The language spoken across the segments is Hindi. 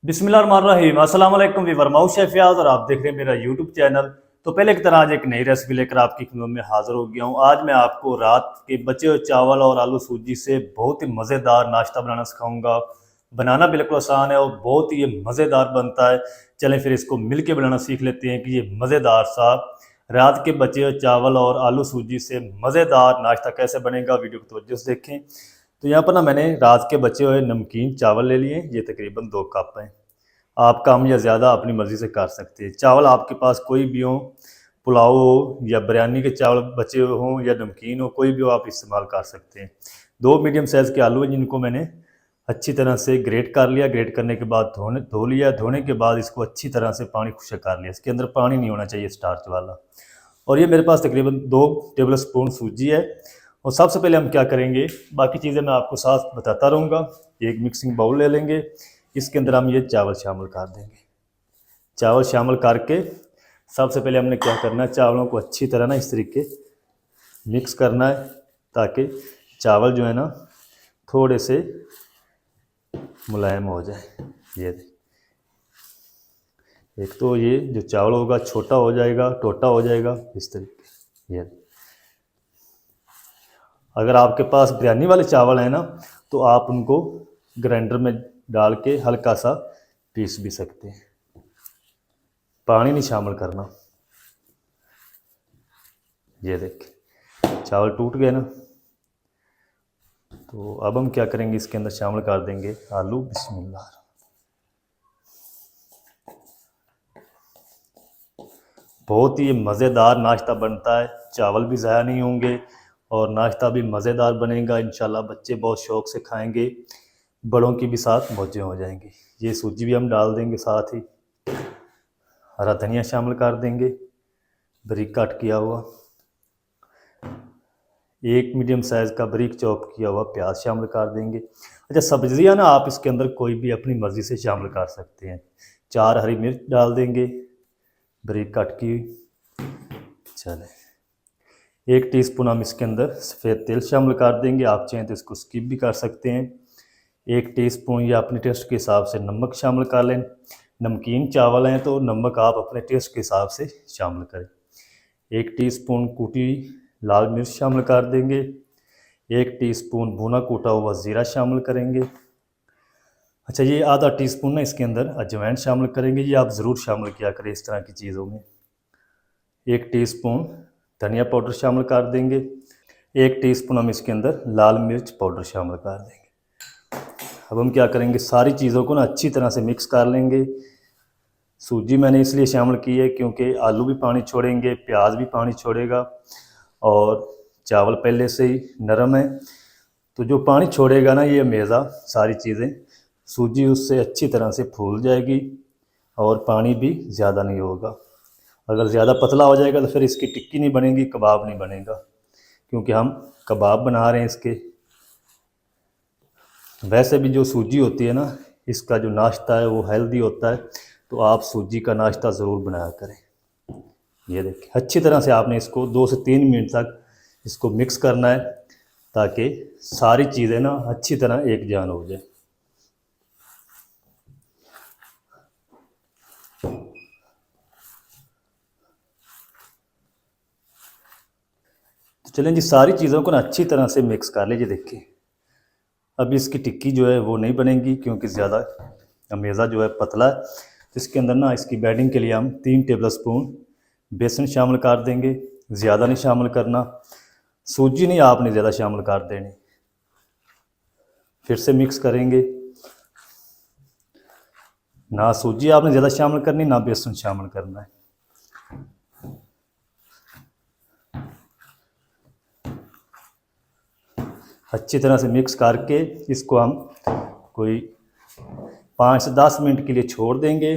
बिस्मिल्लाहिर्रहमानिर्रहीम। अस्सलाम वालेकुम वीवर, मैं शेफ याद और आप देख रहे हैं मेरा यूट्यूब चैनल। तो पहले की तरह आज एक नई रेसिपी लेकर आपकी खिदमत में हाजिर हो गया हूँ। आज मैं आपको रात के बचे हुए चावल और आलू सूजी से बहुत ही मज़ेदार नाश्ता बनाना सिखाऊंगा। बनाना बिल्कुल आसान है और बहुत ही ये मज़ेदार बनता है। चलें फिर इसको मिल के बनाना सीख लेते हैं कि ये मज़ेदार सा रात के बचे हुए चावल और आलू सूजी से मज़ेदार नाश्ता कैसे बनेगा। वीडियो को तवज्जो से देखें। तो यहाँ पर ना मैंने रात के बचे हुए नमकीन चावल ले लिए, ये तकरीबन 2 कप हैं। आप कम या ज़्यादा अपनी मर्ज़ी से कर सकते हैं। चावल आपके पास कोई भी हो, पुलाव हो या बिरयानी के चावल बचे हुए हों या नमकीन हो, कोई भी हो आप इस्तेमाल कर सकते हैं। 2 मीडियम साइज़ के आलू हैं जिनको मैंने अच्छी तरह से ग्रेट कर लिया। ग्रेट करने के बाद धो लिया। धोने के बाद इसको अच्छी तरह से पानी खुश्क कर लिया। इसके अंदर पानी नहीं होना चाहिए स्टार्च वाला। और ये मेरे पास तकरीबन 2 टेबल स्पून सूजी है। और सबसे पहले हम क्या करेंगे, बाकी चीज़ें मैं आपको साथ बताता रहूँगा। एक मिक्सिंग बाउल ले लेंगे, इसके अंदर हम ये चावल शामिल कर देंगे। चावल शामिल करके सबसे पहले हमने क्या करना है, चावलों को अच्छी तरह ना इस तरीके मिक्स करना है ताकि चावल जो है ना थोड़े से मुलायम हो जाए। ये एक तो ये जो चावल होगा छोटा हो जाएगा, टोटा हो जाएगा इस तरीके। ये अगर आपके पास बिरयानी वाले चावल हैं ना तो आप उनको ग्राइंडर में डाल के हल्का सा पीस भी सकते हैं। पानी नहीं शामिल करना। ये देखिए चावल टूट गए ना। तो अब हम क्या करेंगे, इसके अंदर शामिल कर देंगे आलू। बिस्मिल्लाह। बहुत ही मज़ेदार नाश्ता बनता है। चावल भी ज़ाया नहीं होंगे और नाश्ता भी मज़ेदार बनेगा। इंशाल्लाह बच्चे बहुत शौक़ से खाएंगे, बड़ों की भी साथ मौजें हो जाएंगी। ये सूजी भी हम डाल देंगे, साथ ही हरा धनिया शामिल कर देंगे बारीक कट किया हुआ। एक मीडियम साइज़ का बारीक चॉप किया हुआ प्याज शामिल कर देंगे। अच्छा, सब्जियां ना आप इसके अंदर कोई भी अपनी मर्ज़ी से शामिल कर सकते हैं। 4 हरी मिर्च डाल देंगे बारीक कट की। चले 1 टीस्पून हम इसके अंदर सफ़ेद तेल शामिल कर देंगे। आप चाहें तो इसको स्किप भी कर सकते हैं। 1 टीस्पून या अपने टेस्ट के हिसाब से नमक शामिल कर लें। नमकीन चावल हैं तो नमक आप अपने टेस्ट के हिसाब से शामिल करें। 1 टीस्पून कूटी लाल मिर्च शामिल कर देंगे। 1 टीस्पून भुना कूटा हुआ ज़ीरा शामिल करेंगे। अच्छा, ये आधा टीस्पून ना इसके अंदर अजवाइन शामिल करेंगे। ये आप ज़रूर शामिल किया करें इस तरह की चीज़ों में। 1 टीस्पून धनिया पाउडर शामिल कर देंगे। 1 टीस्पून हम इसके अंदर लाल मिर्च पाउडर शामिल कर देंगे। अब हम क्या करेंगे, सारी चीज़ों को ना अच्छी तरह से मिक्स कर लेंगे। सूजी मैंने इसलिए शामिल की है क्योंकि आलू भी पानी छोड़ेंगे, प्याज भी पानी छोड़ेगा और चावल पहले से ही नरम है। तो जो पानी छोड़ेगा ना ये मेज़ा सारी चीज़ें, सूजी उससे अच्छी तरह से फूल जाएगी और पानी भी ज़्यादा नहीं होगा। अगर ज़्यादा पतला हो जाएगा तो फिर इसकी टिक्की नहीं बनेगी, कबाब नहीं बनेगा, क्योंकि हम कबाब बना रहे हैं इसके। वैसे भी जो सूजी होती है ना, इसका जो नाश्ता है वो हेल्दी होता है, तो आप सूजी का नाश्ता ज़रूर बनाया करें। ये देखिए अच्छी तरह से आपने इसको 2 से 3 मिनट तक इसको मिक्स करना है ताकि सारी चीज़ें ना अच्छी तरह एक जान हो जाए। तो चलें जी, सारी चीज़ों को ना अच्छी तरह से मिक्स कर लीजिए। देखिए अब इसकी टिक्की जो है वो नहीं बनेगी क्योंकि ज़्यादा मेज़ा जो है पतला है। तो इसके अंदर ना इसकी बैडिंग के लिए हम 3 टेबल स्पून बेसन शामिल कर देंगे। ज़्यादा नहीं शामिल करना, सूजी नहीं आपने ज़्यादा शामिल कर देनी। फिर से मिक्स करेंगे। ना सूजी आपने ज़्यादा शामिल करनी, ना बेसन शामिल करना है। अच्छी तरह से मिक्स करके इसको हम कोई 5 से 10 मिनट के लिए छोड़ देंगे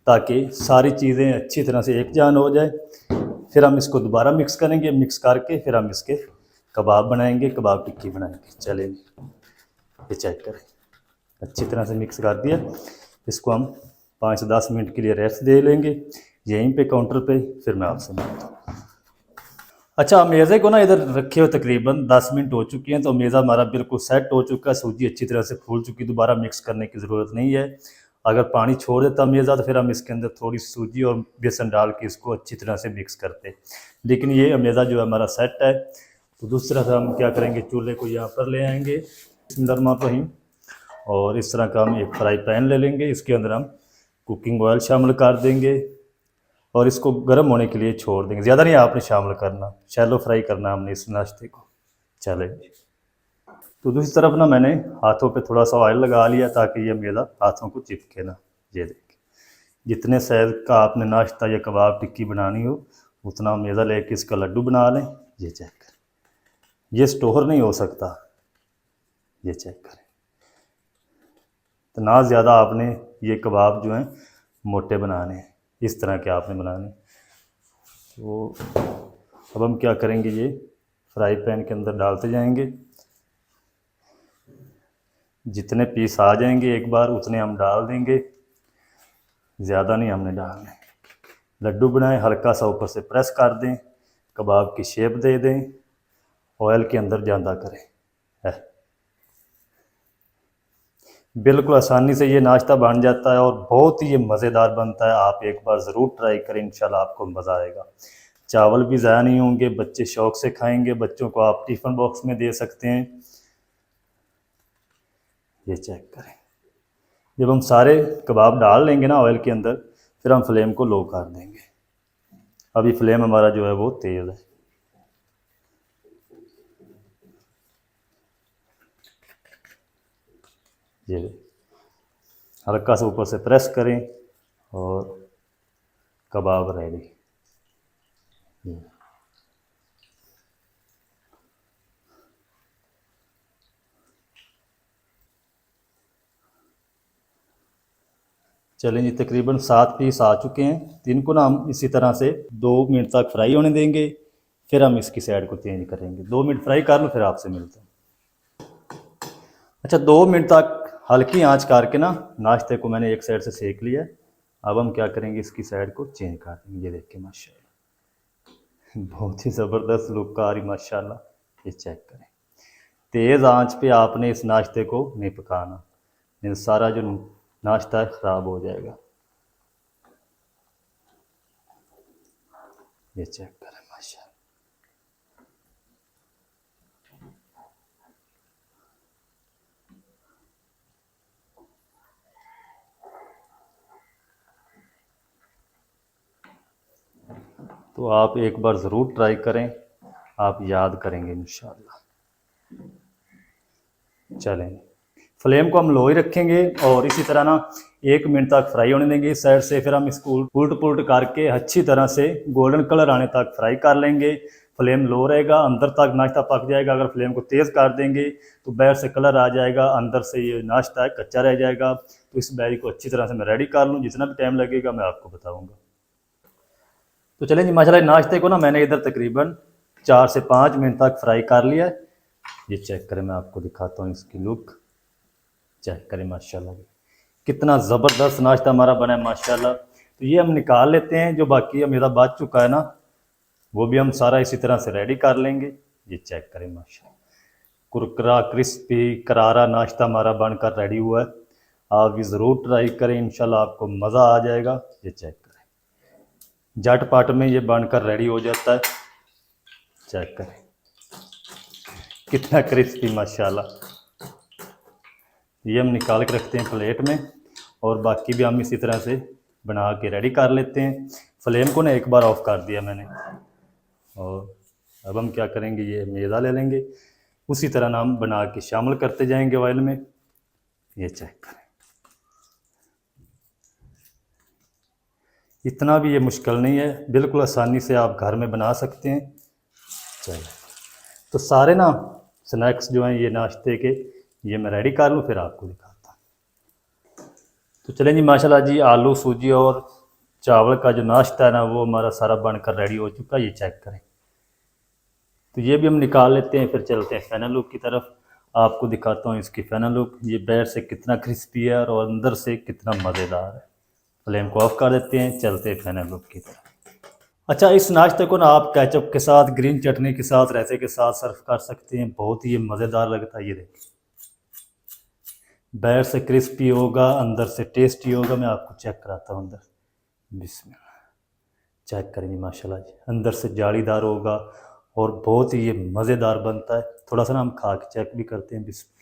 ताकि सारी चीज़ें अच्छी तरह से एक जान हो जाए। फिर हम इसको दोबारा मिक्स करेंगे। मिक्स करके फिर हम इसके कबाब बनाएंगे, कबाब टिक्की बनाएंगे। चलें ये चेक करें, अच्छी तरह से मिक्स कर दिया। इसको हम 5 से 10 मिनट के लिए रेस्ट दे लेंगे यहीं पे काउंटर पे। फिर मैं आपसे मिलता हूँ। अच्छा, मेज़े को ना इधर रखे हुए तकरीबन 10 मिनट हो चुकी हैं, तो मेज़ा हमारा बिल्कुल सेट हो चुका है। सूजी अच्छी तरह से फूल चुकी, दोबारा मिक्स करने की ज़रूरत नहीं है। अगर पानी छोड़ देता मेज़ा तो फिर हम इसके अंदर थोड़ी सूजी और बेसन डाल के इसको अच्छी तरह से मिक्स करते। लेकिन ये मेज़ा जो है हमारा सेट है। तो दूसरी तरह से हम क्या करेंगे, चूल्हे को यहाँ पर ले आएंगे बिस्मिल्लाहिर्रहमानिर्रहीम, और इस तरह का हम एक फ्राई पैन ले लेंगे। इसके अंदर हम कुकिंग ऑयल शामिल कर देंगे और इसको गर्म होने के लिए छोड़ देंगे। ज़्यादा नहीं आपने शामिल करना, शैलो फ्राई करना हमने इस नाश्ते को। चलेंगे। तो दूसरी तरफ ना मैंने हाथों पे थोड़ा सा ऑयल लगा लिया ताकि ये मेरा हाथों को चिपके ना। ये देखिए, जितने साइज़ का आपने नाश्ता या कबाब टिक्की बनानी हो उतना मैदा लेके इसका लड्डू बना लें। ये चेक करें, ये स्टोर नहीं हो सकता। ये चेक करें, तो ना ज़्यादा आपने ये कबाब जो हैं मोटे बनाने हैं, इस तरह के आपने बनाने। तो अब हम क्या करेंगे, ये फ्राई पैन के अंदर डालते जाएंगे। जितने पीस आ जाएंगे एक बार उतने हम डाल देंगे, ज़्यादा नहीं हमने डालने। लड्डू बनाएं, हल्का सा ऊपर से प्रेस कर दें, कबाब की शेप दे दें, ऑयल के अंदर जांदा करें। है बिल्कुल आसानी से ये नाश्ता बन जाता है और बहुत ही ये मज़ेदार बनता है। आप एक बार ज़रूर ट्राई करें, इंशाल्लाह आपको मज़ा आएगा। चावल भी ज़ाया नहीं होंगे, बच्चे शौक़ से खाएंगे। बच्चों को आप टिफ़िन बॉक्स में दे सकते हैं। ये चेक करें, जब हम सारे कबाब डाल लेंगे ना ऑयल के अंदर, फिर हम फ्लेम को लो कर देंगे। अभी फ्लेम हमारा जो है वो तेज़ है। ये हल्का सा ऊपर से प्रेस करें और कबाब रेडी। चलें जी, तकरीबन 7 पीस आ चुके हैं। तो इनको ना हम इसी तरह से 2 मिनट तक फ्राई होने देंगे, फिर हम इसकी साइड को चेंज करेंगे। 2 मिनट फ्राई कर लो, फिर आपसे मिलते हैं। अच्छा, 2 मिनट तक हल्की आंच करके ना नाश्ते को मैंने एक साइड से सेक लिया। अब हम क्या करेंगे, इसकी साइड को चेंज कर देंगे। ये देखिए माशाल्लाह, बहुत ही ज़बरदस्त लुक आ रही माशाल्लाह। ये चेक करें, तेज़ आंच पे आपने इस नाश्ते को नहीं पकाना, नहीं सारा जो नाश्ता ख़राब हो जाएगा। ये चेक करें माशाल्लाह। तो आप एक बार ज़रूर ट्राई करें, आप याद करेंगे इंशाल्लाह। चलें, फ्लेम को हम लो ही रखेंगे और इसी तरह ना 1 मिनट तक फ्राई होने देंगे इस साइड से। फिर हम इसको उल्ट पुलट करके अच्छी तरह से गोल्डन कलर आने तक फ्राई कर लेंगे। फ्लेम लो रहेगा, अंदर तक नाश्ता पक जाएगा। अगर फ्लेम को तेज़ कर देंगे तो बाहर से कलर आ जाएगा, अंदर से ये नाश्ता है कच्चा रह जाएगा। तो इस बैरी को अच्छी तरह से मैं रेडी कर लूँ, जितना भी टाइम लगेगा मैं आपको बताऊँगा। तो चलें जी, माशाल्लाह नाश्ते को ना मैंने इधर तकरीबन 4 से 5 मिनट तक फ्राई कर लिया है। ये चेक करें, मैं आपको दिखाता हूँ इसकी लुक। चेक करें माशाल्लाह, कितना ज़बरदस्त नाश्ता हमारा बना है माशाल्लाह। तो ये हम निकाल लेते हैं, जो बाकी मेरा बच चुका है ना वो भी हम सारा इसी तरह से रेडी कर लेंगे। ये चेक करें माशाल्लाह, कुरकुरा क्रिस्पी करारा नाश्ता हमारा बनकर रेडी हुआ है। आप भी ज़रूर ट्राई करें, इंशाल्लाह आपको मज़ा आ जाएगा। ये चेक करें, झटपट में ये बनकर रेडी हो जाता है। चेक करें कितना क्रिस्पी माशाल्लाह। ये हम निकाल के रखते हैं प्लेट में और बाकी भी हम इसी तरह से बना के रेडी कर लेते हैं। फ्लेम को ना एक बार ऑफ कर दिया मैंने। और अब हम क्या करेंगे, ये मैदा ले लेंगे, उसी तरह ना हम बना के शामिल करते जाएंगे ऑयल में। ये चेक करें, इतना भी ये मुश्किल नहीं है, बिल्कुल आसानी से आप घर में बना सकते हैं। चलो, तो सारे ना स्नैक्स जो हैं ये नाश्ते के ये मैं रेडी कर लूँ, फिर आपको दिखाता हूँ। तो चलें जी, माशाल्लाह जी, आलू सूजी और चावल का जो नाश्ता है ना वो हमारा सारा बनकर रेडी हो चुका है। ये चेक करें, तो ये भी हम निकाल लेते हैं, फिर चलते हैं फाइनल लुक की तरफ। आपको दिखाता हूँ इसकी फाइनल लुक। ये बाहर से कितना क्रिस्पी है और अंदर से कितना मज़ेदार है। फ्लेम को ऑफ कर देते हैं, चलते हैं फाइनल लुक की तरफ। अच्छा, इस नाश्ते को ना आप केचप के साथ, ग्रीन चटनी के साथ, रायते के साथ सर्व कर सकते हैं। बहुत ही मज़ेदार लगता है। ये देखिए बाहर से क्रिस्पी होगा, अंदर से टेस्टी होगा। मैं आपको चेक कराता हूँ अंदर। बिस्मिल्लाह, चेक करेंगे माशाल्लाह जी, अंदर से जालीदार होगा और बहुत ही ये मज़ेदार बनता है। थोड़ा सा ना हम खा के चेक भी करते हैं। बिस्मिल्लाह,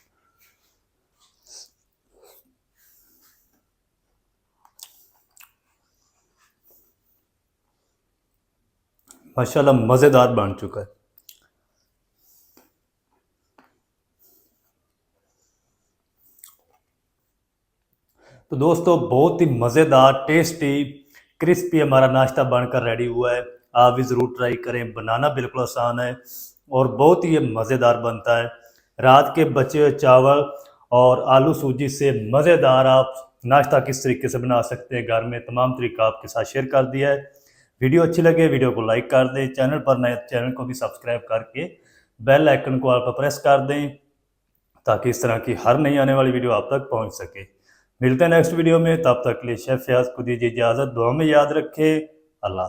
माशाल्लाह मज़ेदार बन चुका है। तो दोस्तों बहुत ही मज़ेदार, टेस्टी, क्रिस्पी हमारा नाश्ता बनकर रेडी हुआ है। आप भी ज़रूर ट्राई करें। बनाना बिल्कुल आसान है और बहुत ही ये मज़ेदार बनता है। रात के बचे हुए चावल और आलू सूजी से मज़ेदार आप नाश्ता किस तरीके से बना सकते हैं घर में, तमाम तरीका आपके साथ शेयर कर दिया है। वीडियो अच्छी लगे वीडियो को लाइक कर दें, चैनल पर नए चैनल को भी सब्सक्राइब करके बेल आइकन को आप पर प्रेस कर दें ताकि इस तरह की हर नई आने वाली वीडियो आप तक पहुंच सके। मिलते हैं नेक्स्ट वीडियो में, तब तक के लिए शेफ फयाज को दीजिए इजाज़त। दुआ में याद रखें। अल्लाह।